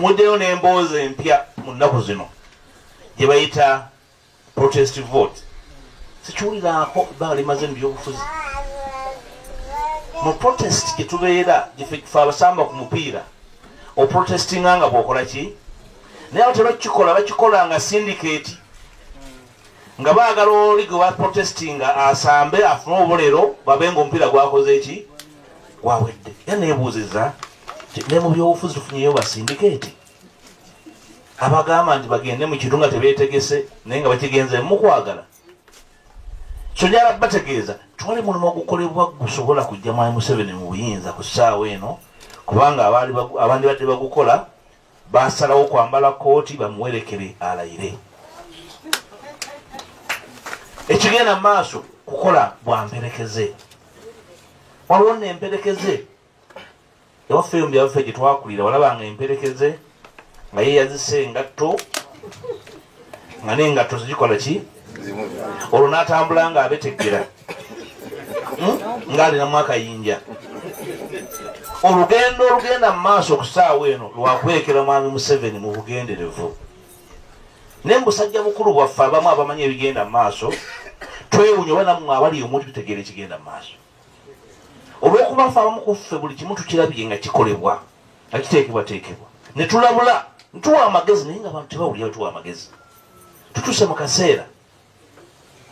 muddeyo n'emboozi empya mu nnaku zino gye bayita protest vote. Sikiwuliraako ebbanga limaze mu byobufuzi. Mu protest gye tubeera gye abasamba ku mupiira oprotestinga nga bw'okola ki? Naye abo tebakikola, bakikola nga syndicate nga baagala oli gwe baprotestinga asambe afune obulero babe nga omupiira gwakoze eki? Gwawedde. Era neebuuziza ne mu byobufuzi tufunyeyo ba syndicate abagamba nti bagende mu kitunga tebeetegese naye nga bakigenze mu kwagala. So njala bategeeza twali mulimu ogukolebwa gusobola kujja Mwami Museveni mu buyinza ku ssaawa eno kubanga abandi badde bagukola basalawo kwambala kooti bamuwerekere alayire. Ekigenda mu maaso kukola bwa mperekeze. Waliwo n'emperekeze ewaffe mu byaffe gye twakulira walabanga emperekeze nga ye yazise engatto nga n'engatto zigikola ki? Olwo n'atambula nga abeteggera ng'alinamu akayinja. Olugendo olugenda mu maaso ku ssaawa eno lwakwekera Mwami Museveni mu bugenderevu. Naye mu busajja bukulu bwaffe abamu abamanyi ebigenda mu maaso twewunya oba nammwe abali omuntu tutegeera ekigenda mu maaso. Olw'okuba ffe abamu ku ffe buli kimu tukirabye nga kikolebwa nga kiteekebwateekebwa ne tulabula ntuwa amagezi naye nga abantu tebawulira bwe tuwa amagezi. Tutuuse mu kaseera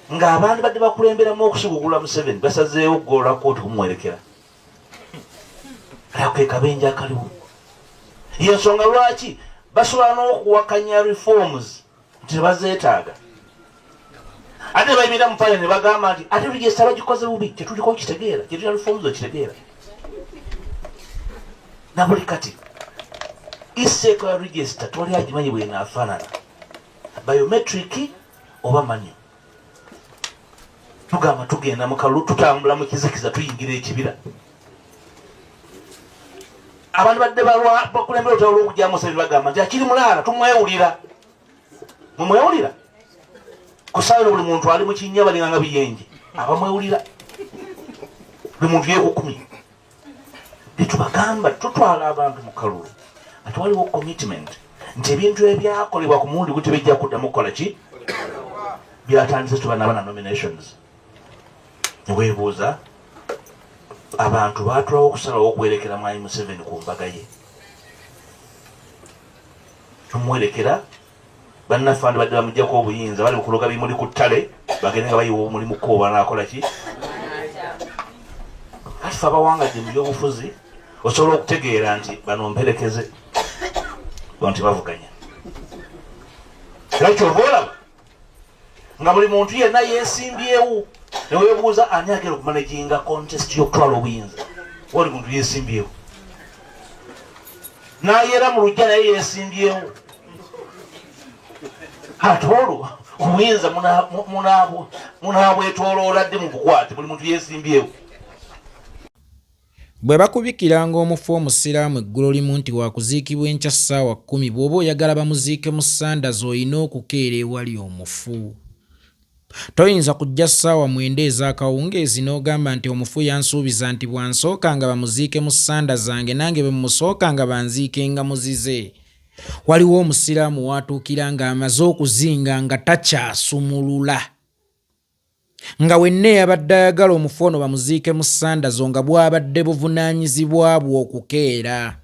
ng'abandi badde bakulemberamu okusigugula Museveni basazeewo okugolola kooti kumuwerekera. Ako ke kabenje akaliwo. Y'ensonga lwaki basobola n'okuwakanya reforms nti tebazeetaaga. Ate bayimira mu paale ne bagamba nti ate register bagikoze bubi tetuliko kitegeera kyetulina reforms okitegeera. Na buli kati isseeko ya register twali agimanyi bw'enaafaanana biometric oba manual. Tugamba tugenda mu kalulu tutambula mu kizikiza tuyingira ekibira. Abantu badde bakulembera olutalo lw'okujja Museveni bagamba nti akiri mulaala tumwewulira. Mumwewulira? Ku ssaawa eno buli muntu ali mu kinnya balinga nga biyenje abamwewulira. Buli muntu yeekukumi. Tubagamba tutwala abantu mu kalulu nga tewaliwo commitment nti ebintu ebyakolebwa ku mulundi guti bijja kuddamu kukola ki? Byatandise tubanaba na nominations. Weebuuza abantu baatulawo okusalawo okuwerekera Mwami Museveni ku mbaga ye. Tumuwerekera bannaffe abandi badde bamuggyako obuyinza bali mukuloga bimuli ku ttale bagende nga bayiwa omulimu kooba naakola ki? Kati ffe abawangadde mu byobufuzi osobola okutegeera nti bano mperekeze nti bavuganya. Era kyova olaba nga buli muntu yenna yeesimbyewo ne weebuuza ani agenda okumanaginga contest y'okutwala obuyinza. Wali muntu yeesimbyewo n'ayeera mu lujja naye yeesimbyewo. Ate olwo obuyinza munaabwetooloola dde mu bukwate buli muntu yeesimbyewo. Bwe bakubikiranga omufu omusiraamu eggulo limu nti waakuziikibwa enkya ssaawa 10 bw'oba oyagala bamuziike mu Sanders olina okukeera ewali omufu. Toyinza kujja ssaawa 9 ez'akawungeezi n'ogamba nti omufu yansuubiza nti bwansooka nga bamuziike mu Sanders zange nange bwe mumusooka nga banziike nga muzize. Waliwo omusiraamu watuukira nga amaze okuzinga nga takyasumulula. Nga wenna yabadde ayagala omufu ono bamuziike mu Sanders nga bwabadde buvunaanyizibwa bwe okukeera.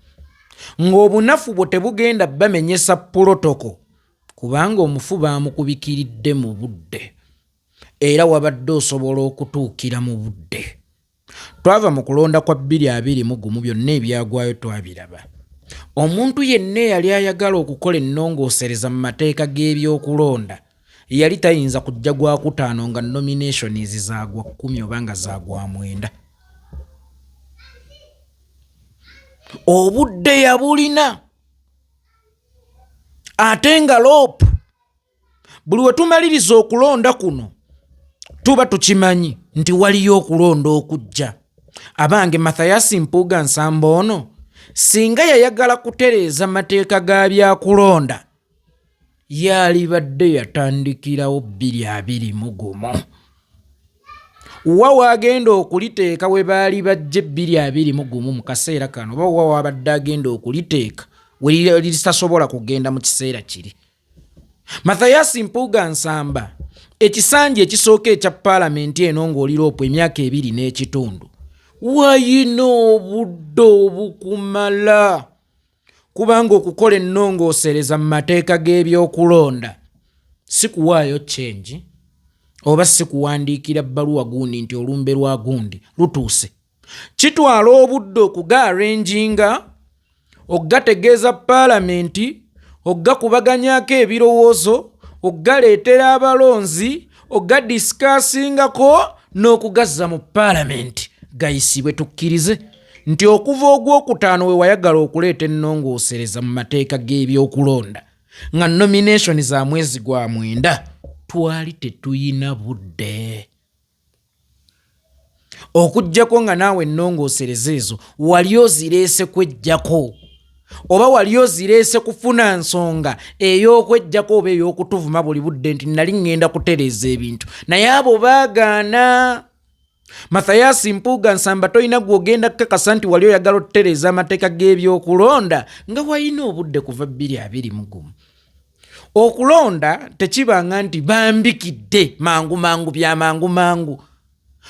Ng'obunafu bwo tebugenda bamenyesa protoko kubanga omufu baamukubikiridde mu budde. Era wabadde osobola okutuukira mu budde. Twava mu kulonda kwa 2021 byonna ebyagwayo twabiraba. Omuntu yenna yali ayagala okukola ennongoosereza mu mateeka g'ebyokulonda yali tayinza kujja gwa 5 nga nominations zaagwa 10 oba nga zaagwa 9. Obudde yabulina ate nga loopu buli we tumaliriza okulonda kuno tuba tukimanyi nti waliyo okulonda okujja. Abange Mathayasi Mpuuga Nsamba ono singa yayagala kutereeza mateeka ga byakulonda yali badde yatandikirawo 2021. Wa wagenda okuliteeka we baali bajje 2021 mu kaseera kano oba wa wabadde agenda okuliteeka we litasobola kugenda mu kiseera kiri. Mathias Mpuuga Nsamba ekisanja ekisooka ekya paalamenti eno ng'oliroopu emyaka 2 n'ekitundu wayina obudde obukumala kubanga okukola ennongoosereza mu mateeka g'ebyokulonda si kuwaayo kyenji oba si kuwandiikira bbaluwa gundi nti olumbe lwa gundi lutuuse. Kitwala obudde okugaarranginga, okugategeeza paalamenti, okugakubaganyako ebirowoozo, okugaleetera abalonzi, okugadisikaasingako n'okugazza mu paalamenti gayisibwe tukkirize nti okuva Ogwokutaano we wayagala okuleeta ennongoosereza mu mateeka g'ebyokulonda nga nomination za mwezi gwa 9 twali tetuyina budde. Okujjako nga naawe ennongoosereza ezo wali ozireese kwejjako oba wali ozireese kufuna nsonga ey'okwejjako oba ey'okutuvuma buli budde nti nali ngenda kutereeza ebintu naye abo baagaana. Mathias Mpuuga Nsamba toyina gw'ogenda kukakasa nti wali oyagala okutereeza amateeka g'ebyokulonda nga walina obudde kuva 2021. Okulonda tekibanga nti bambikidde mangu bya mangu.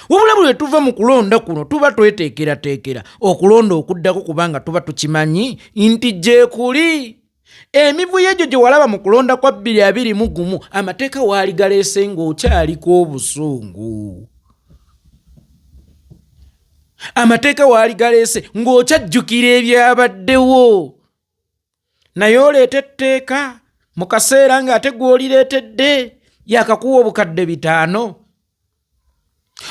Wabula bwe tuva mu kulonda kuno tuba tweteekerateekera okulonda okuddako kubanga tuba tukimanyi nti gye kuli. Emivuyo egyo gye walaba mu kulonda kwa 2021 amateeka waali galeese ng'okyaliko obusungu. Amateeka waali galeese ng'okyajjukira ebyabaddewo. Naye oleeta etteeka mu kaseera ng'ate gw'olireetedde yakakuwa obukadde 5.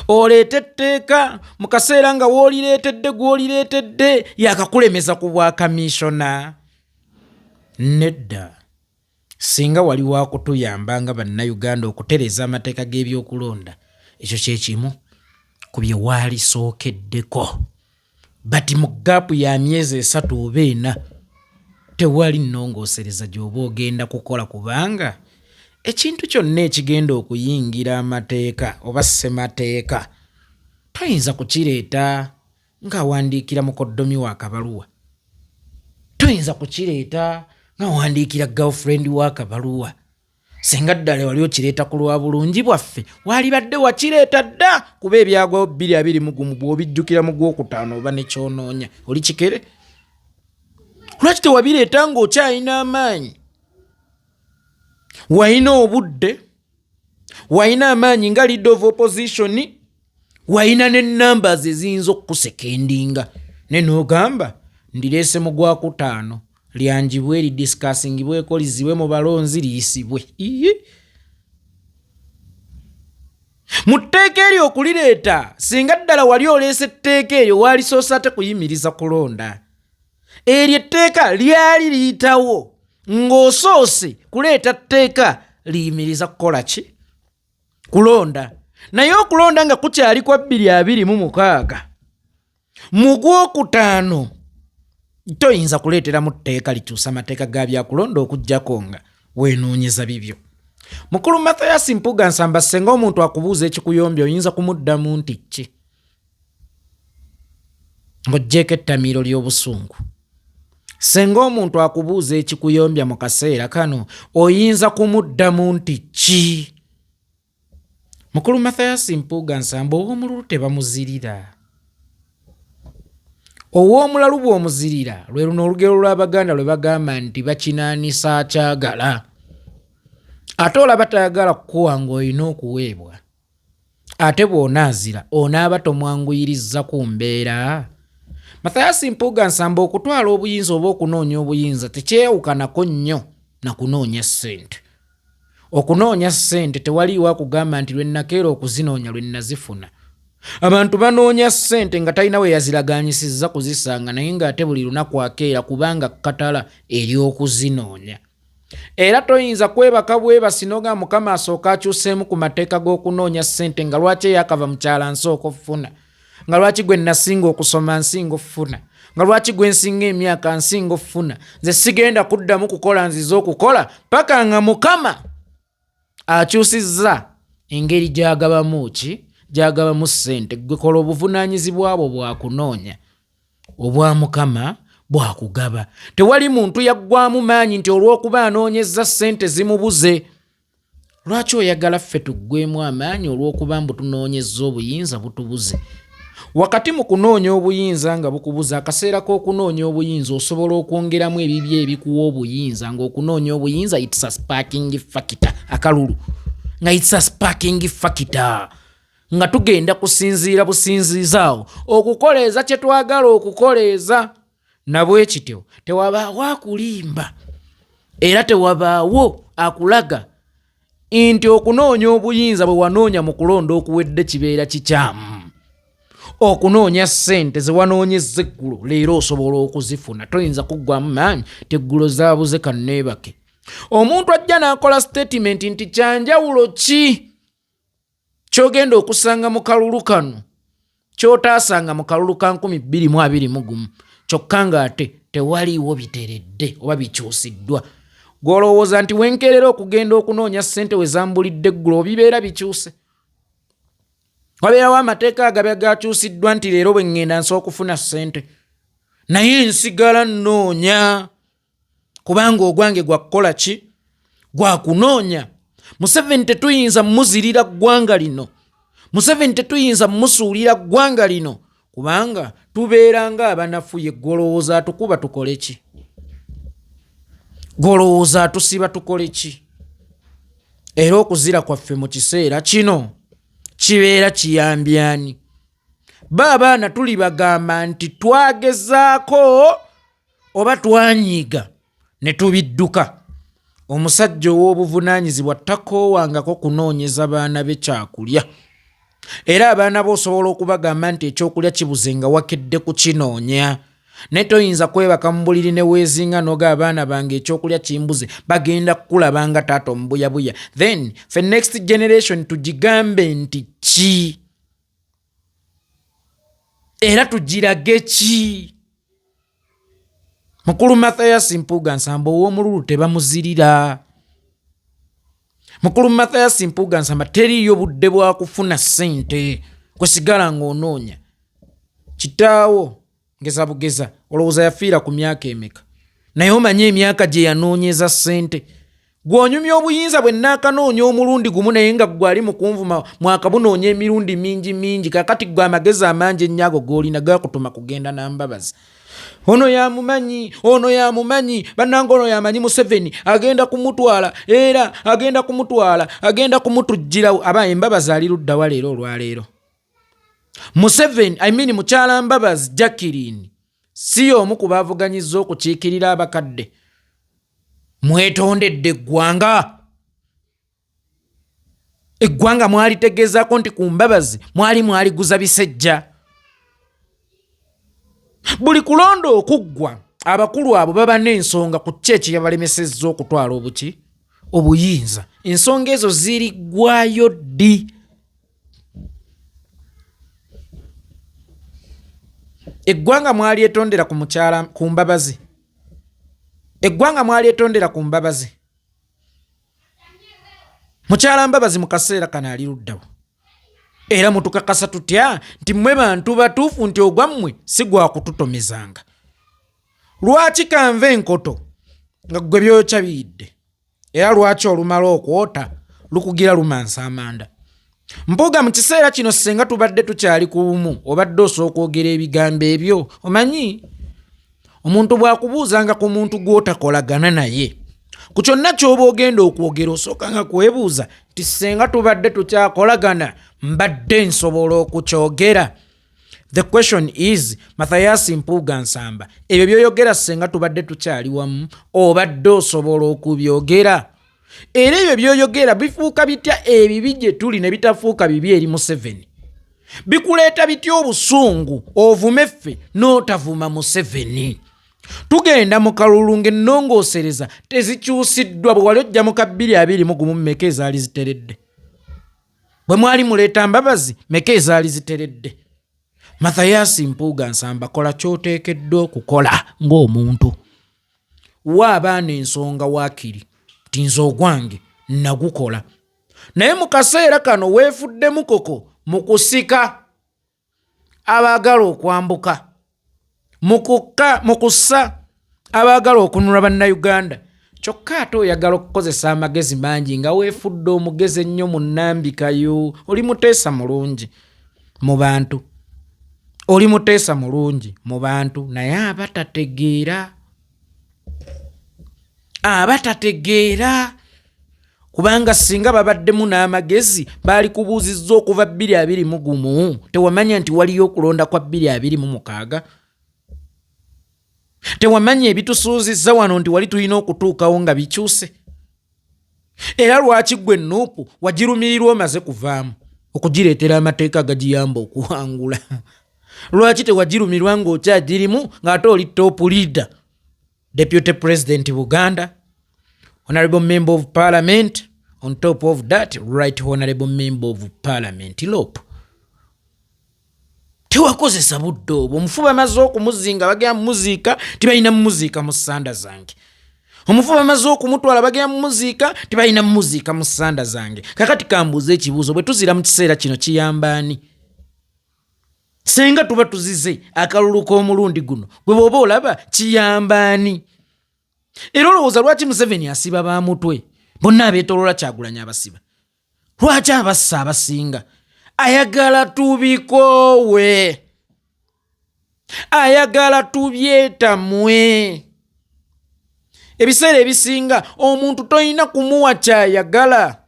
Oleeta etteeka mu kaseera nga gw'olireetedde yakakulemeza ku bwakamisona. Nedda, singa wali wakutuyamba nga bannayuganda okutereeza amateeka g'ebyokulonda ekyo kye kimu ku bye waalisookeddeko. Bati mu gaapu ya myezi 3 oba 4 tewali nnongoosereza gy'oba ogenda kukola kubanga ekintu kyonna ekigenda okuyingira amateeka oba ssemateeka toyinza kukireeta ng'awandiikira mukoddomi wa kabaluwa. Toyinza kukireeta ng'awandiikira girlfriend wa kabaluwa. Singa ddala wali okireeta ku lwa bulungi bwaffe waalibadde wakireeta dda kuba ebyagwawo 2021 bw'obijjukira mu Gwokutaano oba ne kyonoonya oli kikere. Lwaki tewabireeta ng'okyalina amaanyi? Wayina obudde, wayina amaanyi nga leader of opposition, wayina ne numbers eziyinza okukusekendinga ne n'ogamba ndireese mu Gwakutaano lyanjibwe lidiscussingibweko lizibwe mu balonzi liyisibwe. Mu tteeka eryo okulireeta singa ddala wali oleese etteeka eryo waalisoosa ate kuyimiriza kulonda. Eryo etteeka lyali liyitawo ng'osoose kuleeta tteeka liyimiriza kukola ki? Kulonda. Naye okulonda nga kukyali kwa 2026 mu Gwokutaano toyinza kuleetera mu tteeka likyusa amateeka ga byakulonda okuggyako nga weenoonyeza bibyo. Mukulu Mathias Mpuuga Nsamba senga omuntu akubuuza ekikuyombya oyinza kumuddamu nti ki? Ng'oggyeko ettamiiro ly'obusungu. Senga omuntu akubuuza ekikuyombya mu kaseera kano oyinza kumuddamu nti ki? Mukulu Mathias Mpuuga Nsamba ow'omululu tebamuzirira. Ow'omulalu bw'omuzirira lwe luno olugero lw'Abaganda lwe bagamba nti bakinaanisa akyagala. Ate olaba tayagala kukuwa ng'olina okuweebwa. Ate bw'onaazira onaaba tomwanguyirizza ku mbeera. Mathias Mpuuga Nsamba okutwala obuyinza oba okunoonya obuyinza tekyewukanako nnyo na kunoonya ssente. Okunoonya ssente tewaliiwo akugamba nti lwe nakeera okuzinoonya lwe nazifuna. Abantu banoonya ssente nga talina we yaziraganyisizza kuzisanga naye ng'ate buli lunaku akeera kubanga katala ery'okuzinoonya. Era toyinza kwebaka bwebasinoga Mukama asooka akyuseemu ku mateeka g'okunoonya ssente nga lwaki eyakava mukyala nsooka okufuna, nga lwaki gwe nasinga okusoma nsinga okufuna, nga lwaki gwe nsinga emyaka nsinga okufuna, nze sigenda kuddamu kukola nziza okukola paka nga Mukama akyusizza engeri gy'agabamu ki? Gy'agabamu ssente. Gwe kola obuvunaanyizibwa bwo bwa kunoonya obwa Mukama bwakugaba. Tewali muntu yaggwamu maanyi nti olw'okuba anoonyezza ssente zimubuze. Lwaki oyagala ffe tuggwemu amaanyi olw'okuba mbu tunoonyezza obuyinza butubuze? Wakati mu kunoonya obuyinza nga bukubuza, akaseera k'okunoonya obuyinza osobola okwongeramu ebibyo ebikuwa obuyinza, ng'okunoonya obuyinza it's a sparking factor, akalulu nga it's a sparking factor, nga tugenda kusinziira businziizaawo okukoleeza kye twagala okukoleeza. Nabwe kityo tewabaawo akulimba era tewabaawo akulaga nti okunoonya obuyinza bwe wanoonya mu kulonda okuwedde kibeera kikyamu. Okunoonya ssente ze wanoonyezza eggulo leero osobola okuzifuna. Toyinza kuggwamu maanyi teggulo zaabuze kanneebake. Omuntu ajja n'akola statement nti kyanjawulo ki ky'ogenda okusanga mu kalulu kano ky'otaasanga mu kalulu ka 2021 kyokka ng'ate tewaliiwo biteredde oba bikyusiddwa. Gw'olowooza nti wenkerera okugenda okunoonya ssente we zambulidde eggulo bibeera bikyuse. Wabeerawo amateeka agabya gakyusiddwa nti leero bwe ŋŋenda nsobola okufuna ssente naye nsigala nnoonya kubanga ogwange gwa kukola ki? Gwa kunoonya. Museveni tetuyinza muzirira ggwanga lino. Museveni tetuyinza musuulira ggwanga lino kubanga tubeera ng'abanafuye. Golowooza atukuba tukole ki? Golowooza atusiba tukole ki? Era okuzira kwaffe mu kiseera kino kibeera kiyambyani? Baabaana tuli bagamba nti twagezaako oba twanyiiga ne tubidduka. Omusajja ow'obuvunaanyizibwa takoowangako kunoonyeza baana be kyakulya. Era abaana bo osobola okubagamba nti ekyokulya kibuze nga wakedde kukinoonya. Ne toyinza kwebaka mu buliri ne weezinga noga abaana bange ekyokulya kimbuze bagenda kukulabanga taata omubuyabuya. Then for next generation tugigambe nti ki? Era tugirage ki? Mukulu Mathias Mpuuga Nsamba ow'omululu tebamuzirira. Mukulu Mathias Mpuuga Nsamba teriyo budde bwa kufuna ssente kwesigala ng'onoonya. Kitaawo ngeza bugeza olowooza yafiira ku myaka emeka? Naye omanye emyaka gye yanoonyeza ssente. Gw'onyumya obuyinza bwe naakanoonya omulundi gumu naye nga gwali mu kunvuma mwaka bunoonya emirundi mingi kakati gwe amagezi amangi ennyago g'olina gakutuma kugenda n'ambabazi. Ono yamumanyi bannange ono yamanyi Museveni agenda kumutwala era agenda kumutujjira aba embabazi ali luddawa leero olwaleero. Museveni mukyala Mbabazi Jacqueline si y'omu ku baavuganyizza okukiikirira abakadde. Mwetondedde eggwanga mwalitegeezaako nti ku Mbabazi mwaliguza bisejja. Buli kulonda okuggwa abakulu abo baba n'ensonga ku kyeki yabalemesezza okutwala obuyinza. Ensonga ezo ziriggwayo ddi. Eggwanga mwalyetondera ku Mbabazi. Eggwanga mwalyetondera ku Mbabazi. Mukyala Mbabazi mu kaseera kano ali luddawo. Era mutukakasa tutya nti mmwe bantu batuufu nti ogwammwe si gwa kututomezanga. Lwaki kanva enkoto nga ggwe byokya biyidde? Era lwaki olumala okwota lukugira lumansa amanda? Mpuuga mu kiseera kino senga tubadde tukyali ku bumu obadde osooka okwogera ebigambo ebyo. Omanyi omuntu bw'akubuuzanga ku muntu gw'otakolagana naye ku kyonna ky'oba ogenda okwogera osooka nga kwebuuza nti senga tubadde tukyakolagana mbadde nsobola okukyogera. The question is, Mathias Mpuuga Nsamba, ebyo by'oyogera senga tubadde tukyali wamu obadde osobola okubyogera? Era ebyo by'oyogera bifuuka bitya ebibi gye tuli ne bitafuuka bibi eri Museveni? Bikuleeta bitya obusungu ovume ffe n'otavuma Museveni? Tugenda mu kalulu ng'ennongoosereza tezikyusiddwa. Bwe wali ojja mu 2021 mmeka ezaali ziteredde? Bwe mwali muleeta Mbabazi mmeka ezaali ziteredde? Mathias Mpuuga Nsamba, kola ky'oteekeddwa okukola ng'omuntu. Wa abaana ensonga waakiri ti nze ogwange nagukola. Naye mu kaseera kano weefuddemu koko mu kusika abaagala okwambuka. mu kussa abaagala okununula bannayuganda. Kyokka ate oyagala okukozesa amagezi mangi nga weefudde omugezi ennyo mu nnambikayo. Oli muteesa mulungi mu bantu. Oli muteesa mulungi mu bantu naye abatategeera. Kubanga singa babaddemu n'amagezi baali kubuuzizza okuva 2021 tewamanya nti waliyo okulonda kwa 2026. Tewamanya ebitusuuzizza wano nti wali tulina okutuukawo nga bikyuse. Era lwaki gwe Nuupu wagirumirirwa omaze kuvaamu okugireetera amateeka agagiyamba okuwangula? Lwaki tewagirumirwa ng'okyagirimu ng'ate oli top leader, Deputy President Buganda, Honorable Member of Parliament, on top of that, Right Honorable Member of Parliament, Lope. Tewakozesa budde obwo. Omufu bamaze okumuzinga bagenda muziika tibalina muziika mu ssanda zange. Omufu bamaze okumutwala bagenda muziika tibalina muziika mu ssanda zange. Kakati kambuuza ekibuuzo, bwe tuzira mu kiseera kino kiyambaani? Senga tuba tuzize akalulu k'omulundi guno gwe bw'oba olaba kiyambaani? Era olowooza lwaki Museveni asiba ba mutwe bonna abeetoloola Kyagulanyi abasiba? Lwaki abassa abasinga? Ayagala tubikoowe, ayagala tubyetamwe. Ebiseera ebisinga omuntu toyina kumuwa kyayagala.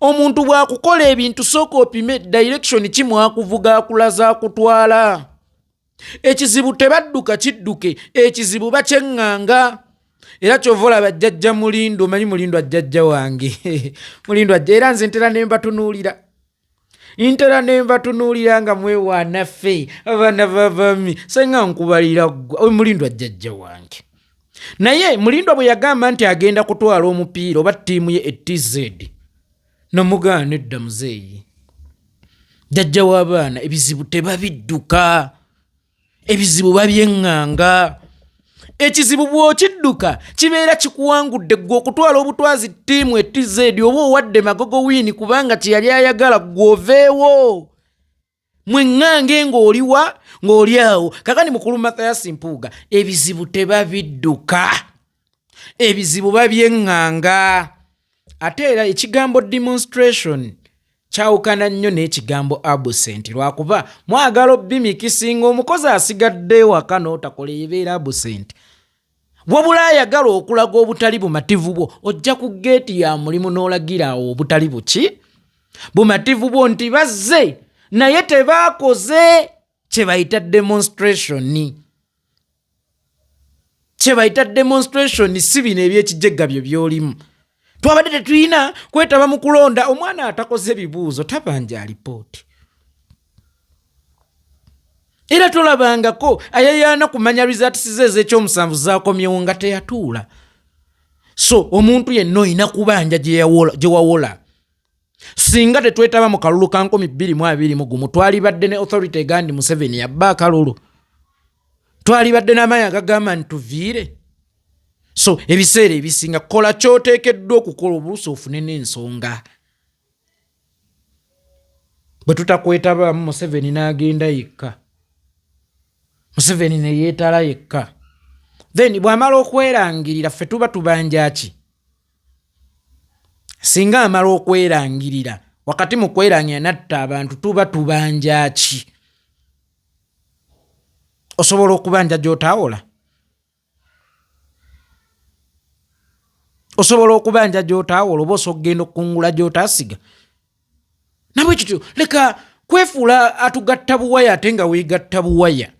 Omuntu bw'akukola ebintu sooka opime direction kimwakuvuga akulaza akutwala. Ekizibu tebadduka kidduke, ekizibu bakyeŋŋanga. Era kyovola bajjajja Mulindo, manyi Mulindo ajjajja wange. Mulindo ajja era nze ntera ne mbatunuulira nga mwewaanaffe abaana bavami senga nkubalira gwe Mulindo ajjajja wange. Naye Mulindo bwe yagamba nti agenda kutwala omupiira oba ttiimu ye TZ namugaana edda muzeeyi. Jjajja w'abaana ebizibu tebabidduka, ebizibu babyeŋŋanga. Ekizibu bw'okidduka kibeera kikuwangudde gwe okutwala obutwazi ttiimu TZ oba owadde Magogo Wini kubanga kyeyali ayagala gwoveewo. Mweŋŋange ng'oliwa ng'oli awo. Kakani mukulu Mathias Mpuuga ebizibu tebabidduka, ebizibu babyeŋŋanga. Ate era ekigambo demonstration kyawukana nnyo n'ekigambo absent lwakuba mwagala obbimikisinga omukozi asigadde waka n'otakola ebeera absent. Wabula ayagala okulaga obutali bumativu bwo ojja ku geeti ya mulimu n'olagira awo obutali buki bumativu bwo nti bazze naye tebaakoze kye bayita demonstration. Kye bayita demonstration si bino eby'ekijjegga byo by'olimu. Twabadde tetulina kwetaba mu kulonda. Omwana atakoze bibuuzo tabanja alipooti. Era tolabangako ayayaana kumanya results ze ez'ekyomusanvu zaakomyewo nga teyatuula. So omuntu yenna olina kubanja gye wawola. Singa tetwetaba mu kalulu ka 2021 twalibadde ne authority egandi Museveni yabba akalulu. Twalibadde n'amaanyi agagamba nti tuviire. So ebiseera ebisinga kola ky'oteekeddwa okukola obulusi ofune n'ensonga. Bwe tutakwetaba Museveni n'agenda yekka, Museveni ne yeetala yekka, then bw'amala okwerangirira ffe tuba tubanja ki? Singa amala okwerangirira wakati mu kwerangirira natta abantu tuba tubanja ki? Osobola okubanja gy'otaawola? Osobola okubanja gy'otaawola oba osogenda okungula gy'otaasiga? Nabwe kityo leka kwefuula atugatta buwaya ate nga weegatta buwaya.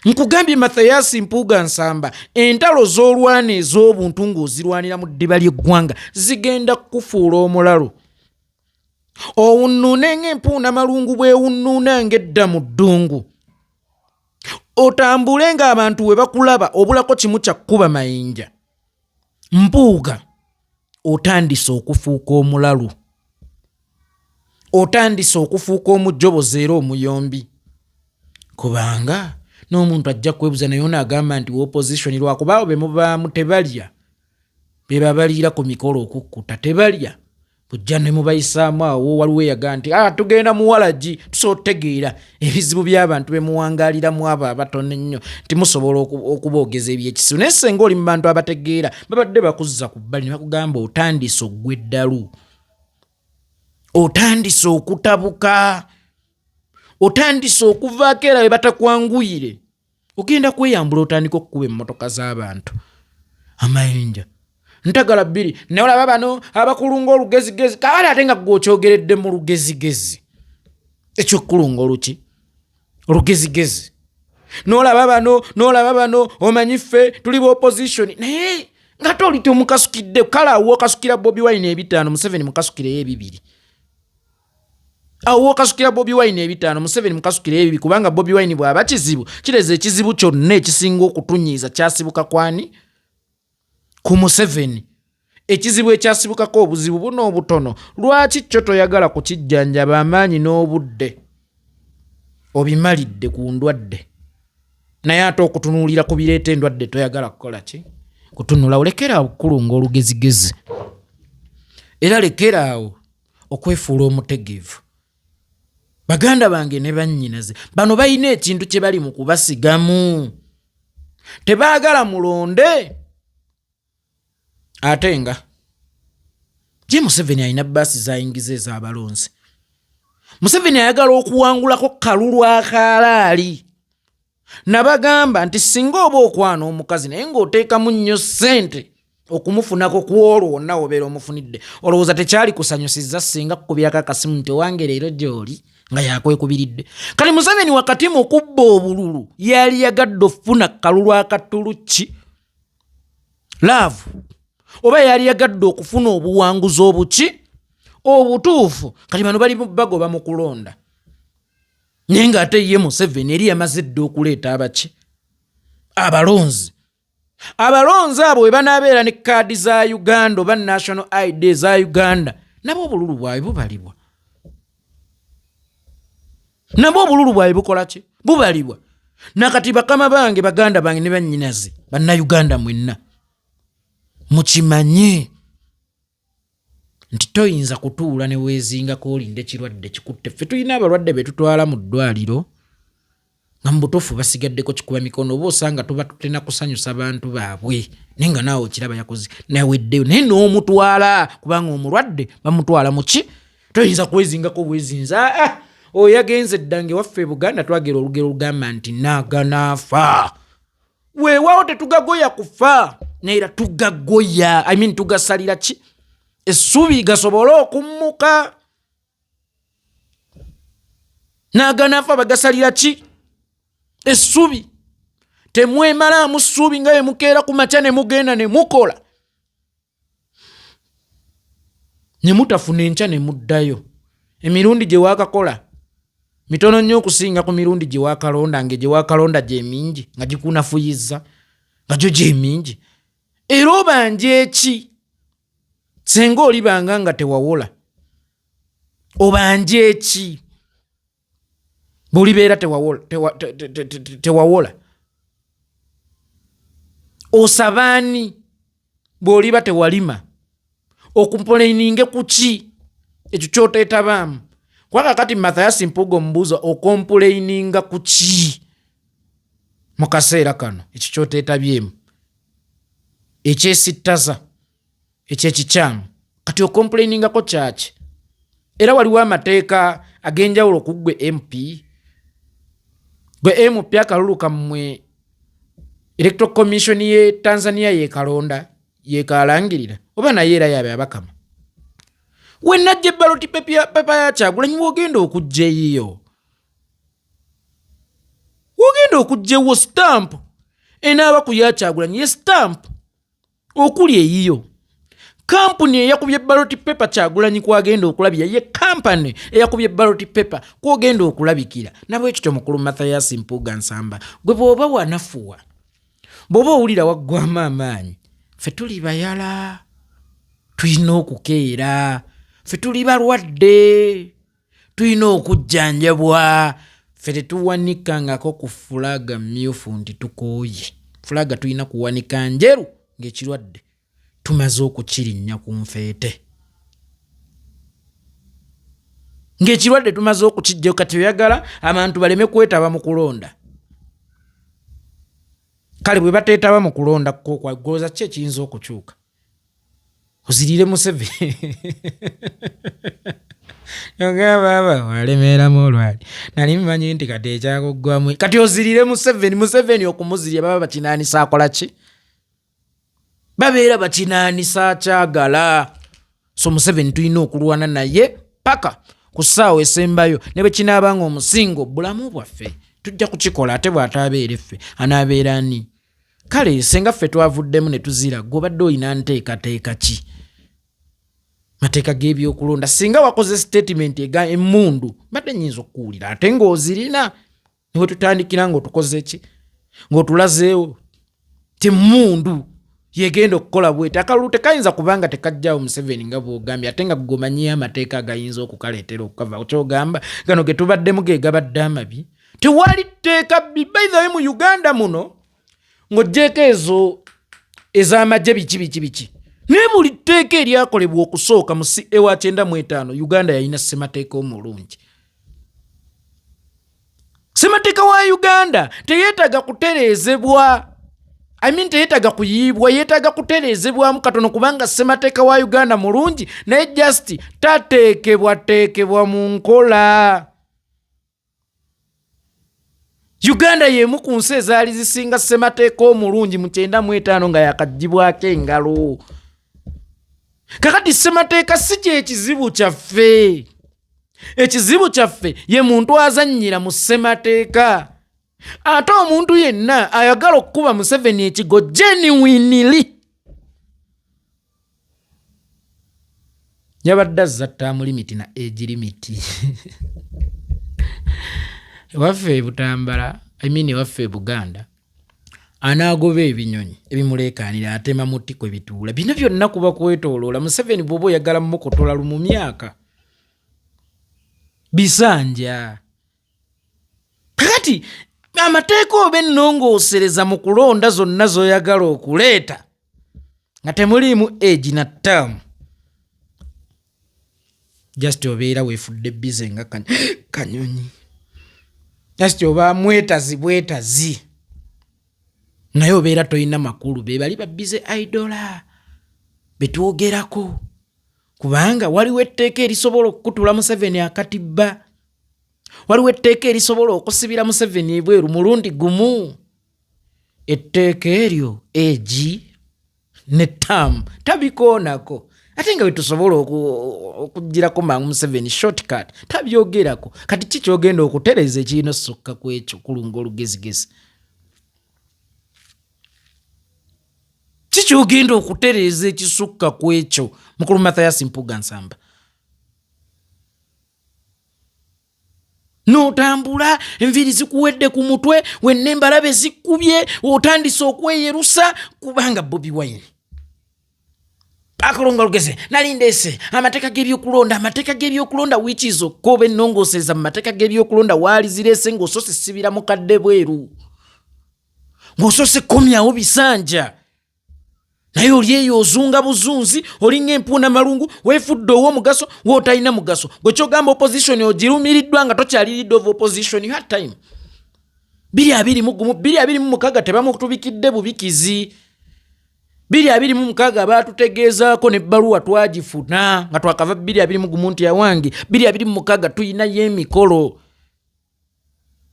Nkugambye Mathias Mpuuga Nsamba entalo z'olwana ez'obuntu ng'ozirwanira mu ddiba ly'eggwanga zigenda kufuula omulalo. Owunnuune ng'empuuna malungu bwewunnuuna ng'edda mu ddungu. Otambule ng'abantu we bakulaba obulako kimu kya kkuba mayinja. Mpuuga otandise okufuuka omulalu. Otandise okufuuka omujjobozi era omuyombi. Kubanga n'omuntu ajja kwebuza naye n'agamba nti opposition lwakuba be mubaamu tebalya. Be babaliira ku mikolo okukkuta tebalya. bujja ne mubayisaamu awo waliwo eyagaa nti tugenda muwalagi tusobola otegeera ebizibu by'abantu bemuwangaaliramu abo abatono ennyo nti musobola okuboogeza ebyekisibu naye senga oli mu bantu abategeera babadde bakuzza ku bbali ne bakugamba otandise oggwa eddalu otandise okutabuka otandise okuvaako era we batakwanguyire ogenda kweyambula otandika okukuba emmotoka z'abantu amayinja ntagala bbiri naye olaba bano abakulunga olugezigezi kabali ate nga gw'okyogeredde mu lugezigezi ekyokulunga olugezigezi n'olaba bano omanyi ffe tuli opposition naye nga toli omukasukidde kale awo okasukira Bobi Wine 5 Museveni mukasukireyo 2 awo okasukira Bobi Wine 5 Museveni mukasukireyo 2 kubanga Bobi Wine bw'aba kizibu kireze ekizibu kyonna ekisinga okutunyiiza kyasibuka kwani ku Museveni ekizibu ekyasibukako obuzibu buno obutono lwaki kyo toyagala kukijjanjaba amaanyi n'obudde obimalidde ku ndwadde naye ate okutunuulira ku bireeta endwadde toyagala kukola ki kutunula olekeraawo kulunga olugezigezi era lekeraawo okwefuula omutegeevu baganda bange ne bannyinaze bano balina ekintu kye bali mu kubasigamu tebaagala mulonde ate nga je Museveni alina bbaasi zayingiza ez'abalonzi Museveni ayagala okuwangulako kalulu akalaali nabagamba nti singa oba okwana omukazi naye ng'oteekamu nnyo ssente okumufunako kwolwo wonna obeera omufunidde olowooza tekyali kusanyusiza singa kukubirako akasimu nti owange leero gy'oli nga yakwekubiridde kale Museveni wakati mu kubba obululu yali yagadde ofuna kalulu akatuluki laavu oba yali yagadde okufuna obuwanguzi obuki obutuufu kati bano bali bagoba mu kulonda naye ng'ate ye Museveni eri yamaze dde okuleeta abaki abalonzi abo we banaabeera ne kaadi za Uganda oba national ID za Uganda nabo obululu bwabwe bubalibwa nabo obululu bwabwe bukola ki bubalibwa nakati bakama bange baganda bange ne bannyinaze bannayuganda mwenna mukimanye nti toyinza kutuula ne weezingako olinde kirwadde kikutte ffe tulina abalwadde be tutwala mu ddwaliro nga mu butuufu basigaddeko kikuba mikono oba osanga tuba tutena kusanyusa bantu baabwe naye nga naawe okiraba yakoze naweddeyo naye n'omutwala kubanga omulwadde bamutwala muki toyinza kwezingako bwezinza oyo yagenze eddange waffe Buganda twagera olugero olugamba nti naganaafa weewaawo tetugagoya kufa naye tugagoya tugasalira ki essubi gasobole okummuka naganaafa bagasalira ki essubi temwemalaamu ssubi nga yemukeera ku makya ne mugenda ne mukola ne mutafuna enkya ne muddayo emirundi gye waakakola mitono nnyo okusinga ku mirundi gye waakalonda gye waakalonda gye mingi nga gikunafuyiza nga gyo gye mingi era obanje eki senga olibanga nga tewawola obanje eki bw'olibeera tewawola osabaani bw'oliba tewalima okumpoleininge ku ki ekyo kyoteetabaamu kwaka kati Mathias Mpuuga omubuuza okompoleininga ku ki mu kaseera kano ekyo kyoteetabyemu ekyesittaza ekyekikyamu kati okompoleiningako kyaki era waliwo amateeka ag'enjawulo ku ggwe MP akalulu kammwe Electoral Commission ye Tanzania yekalonda yekalangirira oba naye era yabe abakama wenajja ballot paper ya Kyagulanyi wogenda okujja eyiyo wogenda okujjawo stamp enaaba ku ya Kyagulanyi ye stamp okuli eyiyo kampuni eyakubye ballot paper Kyagulanyi kwagenda okulabira ye kampani eyakubye ballot paper kwogenda okulabikira nabwe ekyo mukulu Mathias Mpuuga Nsamba gwe bwoba wanafuwa bwoba owulira waggwamu amaanyi ffe tuli bayala tulina okukeera ffe tuli balwadde tulina okujjanjabwa ffe tetuwanikangako ku fulaga myufu nti tukooye fulaga tulina kuwanika njeru ng'ekirwadde tumaze okukirinnya ku nfeete ng'ekirwadde tumaze okukijjayo kati oyagala abantu baleme kwetaba mu kulonda. Kale bwe bateetaba mu kulonda kwagooza ki ekiyinza okukyuka? Ozirire Museveni yogaba walemeeramu olwali nali mmanyi nti kati ekyakuggwamu kati ozirire Museveni okumuzirya baba bakinaanisa akola ki? Babeera bakinaanisa kyagala. So Museveni tulina okulwana naye paka ku ssaawa esembayo ne bwe kinaabanga omusingo bulamu bwaffe tujja kukikola ate bw'ataabeera ffe anaabeera ani? Kale senga ffe twavuddemu ne tuzira gobadde olina nteekateeka ki? Mateeka g'ebyokulonda singa wakoze statement emmundu badde nnyinza okuwulira ate ng'ozirina niwe tutandikira ng'otukoze ki? Ng'otulazeewo temmundu yegenda okukola bwete. Akalulu tekayinza kubanga tekajjawo Museveni nga bw'ogambye ate nga gomanyiyo amateeka agayinza okukaleetera okukava. Kyogamba gano ge tubaddemu ge gabadde amabi. Tewali tteeka by the way mu Uganda muno ng'oggyeko ezo ez'amagye biki naye buli tteeka eryakolebwa okusooka mu CA wa 95 Uganda yalina ssemateeka omulungi. Ssemateeka wa Uganda teyeetaga kutereezebwa. Teyeetaga kuyiibwa, yeetaga kutereezebwamu katono kubanga ssemateeka wa Uganda mulungi naye just tateekebwa mu nkola. Uganda y'emu ku nsi ezaali zisinga ssemateeka omulungi mu 95 nga yakaggyibwako engalo. Kakati ssemateeka si kyekizibu kyaffe. Ekizibu kyaffe ye muntu azannyira mu ssemateeka. Ate omuntu yenna ayagala okukuba Museveni ekigo genuinely yabadde azza ttaamu limiti na age limiti. Ewaffe Butambala, ewaffe Buganda, anaagoba ebinyonyi ebimuleekaanira atema muti kwe bituula. Bino byonna kuba kwetooloola. Museveni bw'oba oyagala mumukotola mu myaka bisanja. Kakati amateeka oba ennongoosereza mu kulonda zonna z'oyagala okuleeta nga temuliimu age na ttaamu, just obeera weefudde bize nga kanyonyi. Just oba bwetazi naye obeera toyina makulu. Be bali babbize idola betwogerako kubanga waliwo etteeka erisobola okukutula Museveni akatibba. Waliwo etteeka erisobola okusibira Museveni ebweru mulundi gumu. Etteeka eryo egi ne ttaamu tabikoonako. Ate nga wetusobola okugirako mangu Museveni shortcut tabyogerako. Kati ki kyogenda okutereeza ekirina sokka ku ekyo kulunga olugezigezi? Ki kyogenda okutereeza ekisukka ku ekyo Mukulu Mathias Mpuuga Nsamba? N'otambula enviiri zikuwedde ku mutwe, wenna embalabe zikkubye, otandise okweyerusa kubanga Bobi Wine akulonga olugeze nali ndeese amateeka g'ebyokulonda which is okkoba ennongoosereza mu mateeka g'ebyokulonda waali zireese ng'osose sibira mukadde bweru, ng'osose komyawo bisanja. Naye oli eyo ozunga buzunzi, olinga empuuna malungu, weefudde ow'omugaso w'otalina mugaso. Gwe kyogamba opposition ogirumiriddwa nga tokyali leader of opposition, you had time. 2026 tebamutubikidde bubikizi. 2026 baatutegeezaako n'ebbaluwa twagifuna nga twakava 2026 nti yawange 2026 tuyinayo emikolo.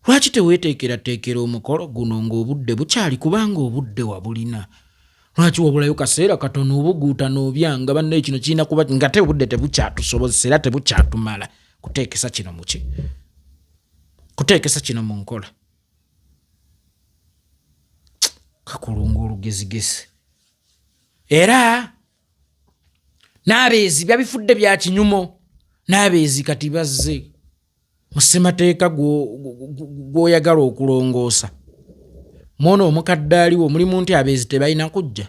Lwaki teweeteekerateekera omukolo guno ng'obudde bukyali kubanga obudde wabulina? Lwaki wabulayo kaseera katono obuguuta n'obyanga bannaye kino kirina kuba nga te obudde tebukyatusobozesa era tebukyatumala kuteekesa kino muki? Kuteekesa kino mu nkola. Kakulunga olugezigezi. Era n'abeezi babifudde bya kinyumo. N'abeezi kati bazze mu ssemateeka gw'oyagala okulongoosa. Mwono omukadde aliwo mulimu nti abeezi tebalina kujja?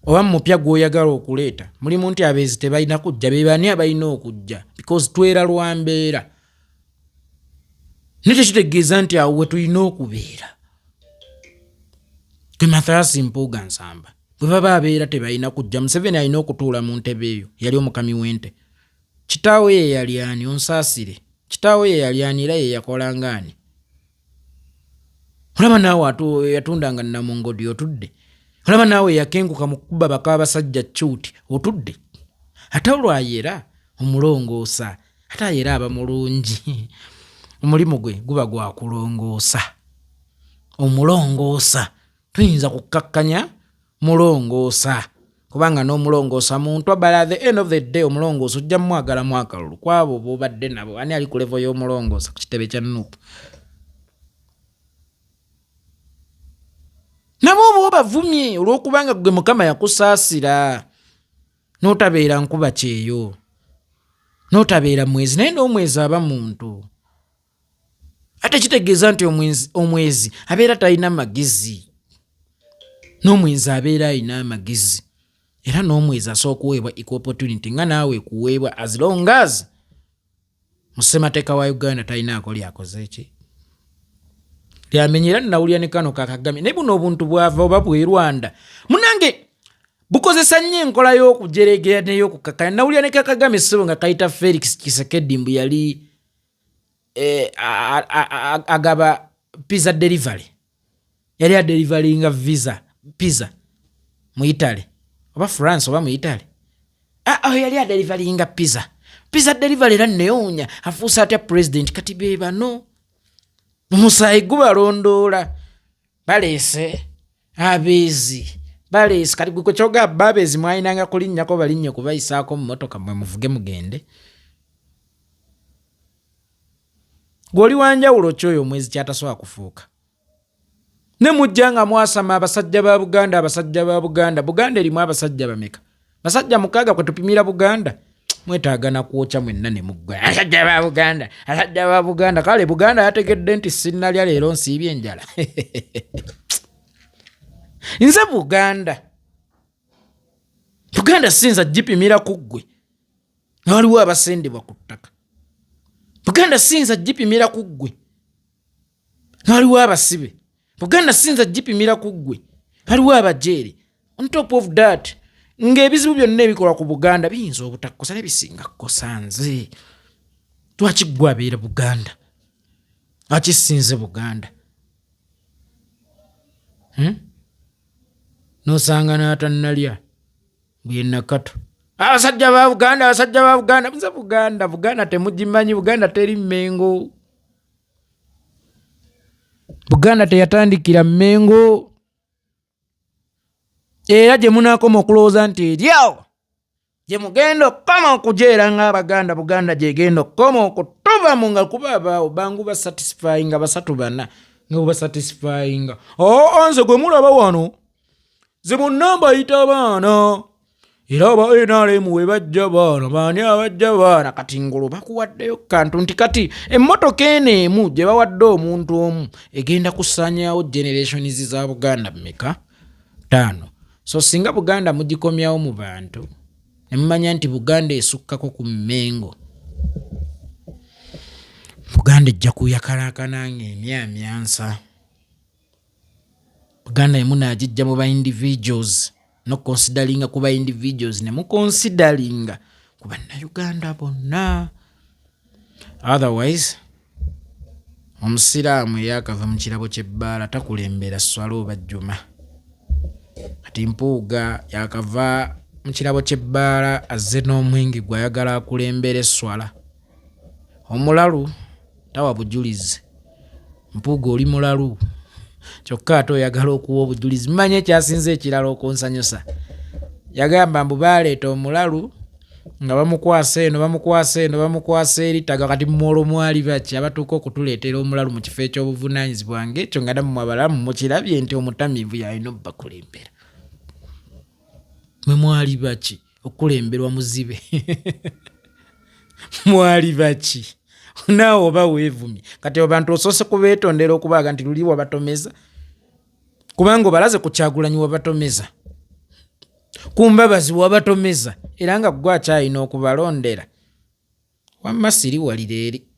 Oba mupya gw'oyagala okuleeta mulimu nti abeezi tebalina kujja? Be bani abalina okujja? Because twera lwa mbeera. Nekyo kitegeeza nti awo we tulina okubeera. Gwe Mathias Mpuuga Nsamba bwe baba abeera tebalina kujja, Museveni alina okutuula mu ntebe eyo. Yali omukami w'ente. kitaawe ye yali ani onsaasire kitaawe ye yali ani era ye yakola ngani olaba naawe yatundanga namongodi otudde olaba naawe yakenguka mu kuba baka abasajja cuuti otudde ate olwayera omulongoosa ate ayera aba mulungi omulimu gwe guba gwa kulongoosa omulongoosa tuyinza kukakkanya mulongoosa kubanga n'omulongoosa muntu abala at the end of the day omulongoosa ojja mwagala mwakalulu kwabo bobadde nabo ani ali ku level y'omulongoosa ku kitebe kya Nuupu nabo oba bavumye olw'okubanga gwe Mukama yakusaasira n'otabeera nkuba kyeyo n'otabeera mwezi naye n'omwezi aba muntu ate kitegeeza nti omwezi abeera talina magezi n'omwezi abeera alina amagezi era n'omwezi asooka okuweebwa equal opportunity nga naawe kuweebwa as long as mu ssemateeka wa Uganda talinaako lyakoze ki lyamenyera nawulira ne kano kakagame naye buno obuntu bwava oba bwerwanda munange bukozesa nnyo enkola y'okujeregera n'ey'okukakanya nawulira ne kakagame ssebo nga kayita Felix Tshisekedi mbu yali agaba pizza delivery yali adelivaringa pizza mu Italy oba France oba mu Italy yali adelivaringa pizza delivery era neyonya afuusa atya president kati be bano omusaayi gubalondoola baleese abeezi baleese kati gwe kyogamba abeezi mwayinanga kulinnyako balinnye kubayisaako mu motoka mwe muvuge mugende gw'oli wanjawulo kyoyo omwezi kyatasobola kufuuka ne mujja nga mwasama abasajja ba Buganda Buganda erimu abasajja bameka basajja 6 kwe tupimira Buganda mwetaaga na kwokya mwenna ne muggwa abasajja ba Buganda kale Buganda yategedde nti sinnalya leero nsiibye enjala nze Buganda sinza gipimira ku ggwe waliwo abasendebwa ku ttaka Buganda sinza gipimira ku ggwe waliwo abasibe Buganda sinza gipimira ku ggwe waliwo abajeere on top of that ng'ebizibu byonna ebikola ku Buganda biyinza obutakukosa ne bisinga kukosa nze lwaki ggwe abeera Buganda lwaki sinze Buganda n'osanga n'atannalya bwenakato abasajja ba Buganda nze Buganda temugimanyi Buganda teri Mmengo Buganda teyatandikira Mmengo era gye munaakoma okulowooza nti eryawo gye mugenda okukoma okujeera ng'Abaganda Buganda gyegenda okukoma okutubamu nga kuba abaawo bangu basatisfyinga 3-4 nga bubasatisfyinga nze gwe mulaba wano ze bonna mbayita baana era aba NRM we bajja baana baani abajja baana kati ngulu bakuwaddeyo kantu nti kati emmotoka emu gye bawadde omuntu omu egenda kusaanyaawo generations za Buganda mmeka 5 so singa Buganda mugikomyawo mu bantu ne mumanya nti Buganda esukkako ku Mmengo Buganda ejja kuyakalaakana ng'emyamyansa Buganda emu naagijja mu ba individuals no consideringa kuba individuals ne mu consideringa kuba na Uganda bonna otherwise omusiraamu yakava mu kirabo ky'ebbaala takulembera swala oba jjuma kati Mpuuga yakava mu kirabo ky'ebbaala azze n'omwenge gwayagala akulembera swala omulalu tawa bujulizi Mpuuga oli mulalu kyokka ate oyagala okuwa obujulizi mmanye ekyasinze ekirala okunsanyusa yagamba mbu baaleeta omulalu nga bamukwasa bamukwasa eri taga kati mmolo mwali baki abatuuka okutuleetera omulalu mu kifo ekyobuvunaanyizibwa ng'ekyo nga nammwe abalamu mukirabye nti omutamiivu yalina obbakulembera mwe mwali baki okulemberwa muzibe mwali baki naawe oba weevumye kati abantu osoose kubeetondera okubaaga nti luli wabatomeza kubanga obalaze ku Kyagulanyi wabatomeza ku Mbabazi wabatomeza era nga gwe akyalina okubalondera wamma siri walira eri